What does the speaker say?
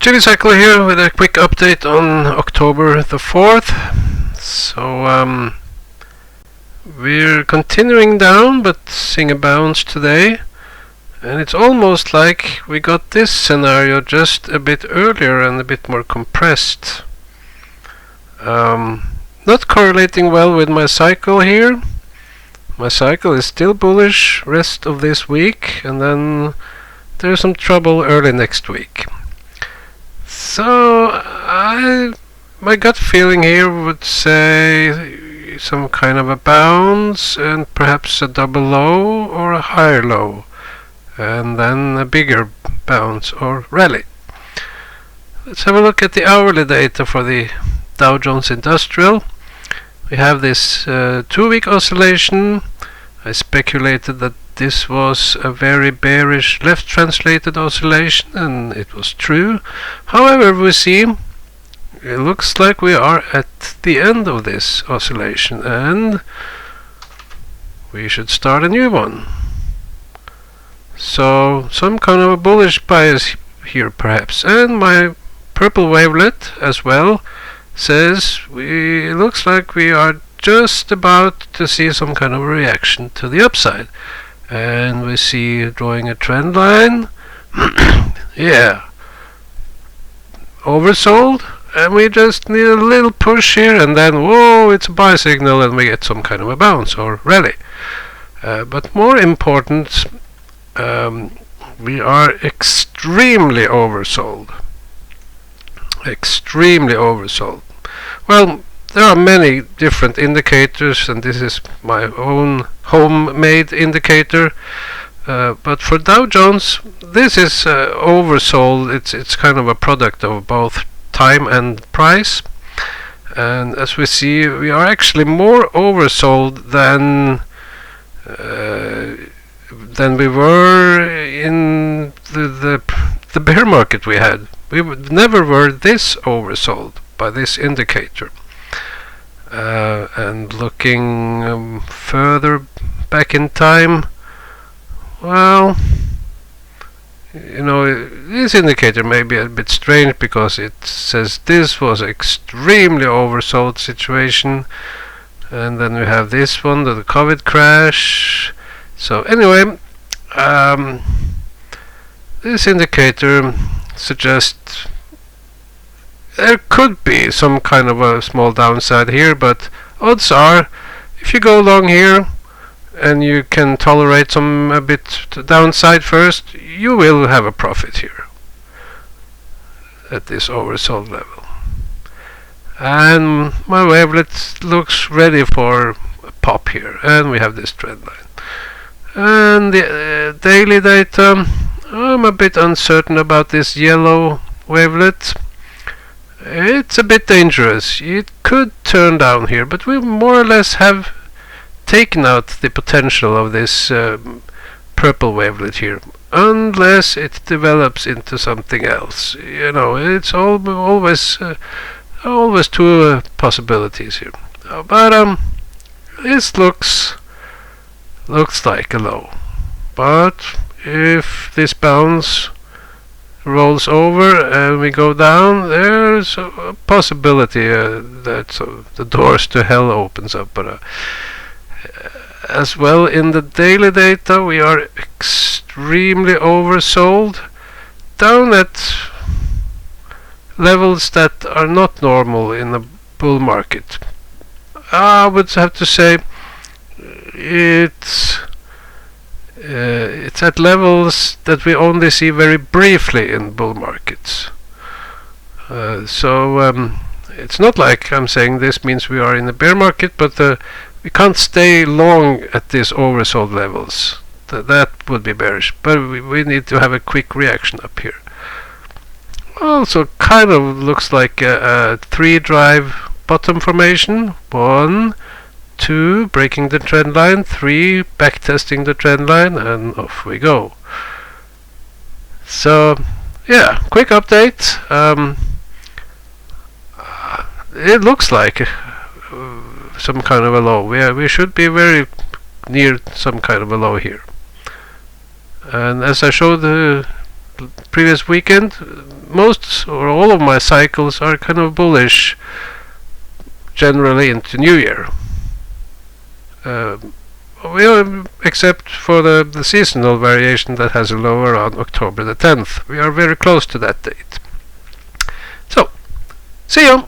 Chili Cycle here with a quick update on October the 4th. So we're continuing down but seeing a bounce today, and it's almost like we got this scenario just a bit earlier and a bit more compressed. Not correlating well with my cycle here. My cycle is still bullish rest of this week, and then there's some trouble early next week. So my gut feeling here would say some kind of a bounce and perhaps a double low or a higher low, and then a bigger bounce or rally. Let's have a look at the hourly data for the Dow Jones Industrial. We have this 2-week oscillation. I speculated that this was a very bearish left translated oscillation, and it was true. However, we see it looks like we are at the end of this oscillation and we should start a new one. So some kind of a bullish bias here perhaps, and my purple wavelet as well says it looks like we are just about to see some kind of a reaction to the upside, and we see drawing a trend line. Yeah, oversold, and we just need a little push here, and then whoa, it's a buy signal and we get some kind of a bounce or rally. But more important, we are extremely oversold. Extremely oversold. Well, there are many different indicators, and this is my own homemade indicator. But for Dow Jones, this is oversold. It's kind of a product of both time and price. And as we see, we are actually more oversold than we were in the bear market we had. We never were this oversold by this indicator. And looking further back in time, well, you know, this indicator may be a bit strange because it says this was extremely oversold situation, and then we have this one, the COVID crash. So anyway, this indicator suggests there could be some kind of a small downside here, but odds are if you go long here and you can tolerate some a bit downside first, you will have a profit here at this oversold level. And my wavelet looks ready for a pop here, and we have this trend line. And the daily data, I'm a bit uncertain about this yellow wavelet. It's a bit dangerous. It could turn down here, but we more or less have taken out the potential of this purple wavelet here, unless it develops into something else. You know, it's always two possibilities here. But this looks like a low. But if this bounce rolls over and we go down, there's a possibility that the doors to hell opens up. But as well, in the daily data, we are extremely oversold, down at levels that are not normal in a bull market. I would have to say it's at levels that we only see very briefly in bull markets. So it's not like I'm saying this means we are in a bear market, but we can't stay long at these oversold levels. That would be bearish, but we need to have a quick reaction up here. Also kind of looks like a 3-drive bottom formation. 1, 2, breaking the trend line, 3, backtesting the trend line, and off we go. So yeah, quick update. It looks like some kind of a low. We should be very near some kind of a low here. And as I showed previous weekend, most or all of my cycles are kind of bullish generally into New Year. Except for the seasonal variation that has a lower on October the 10th. We are very close to that date. So, see you!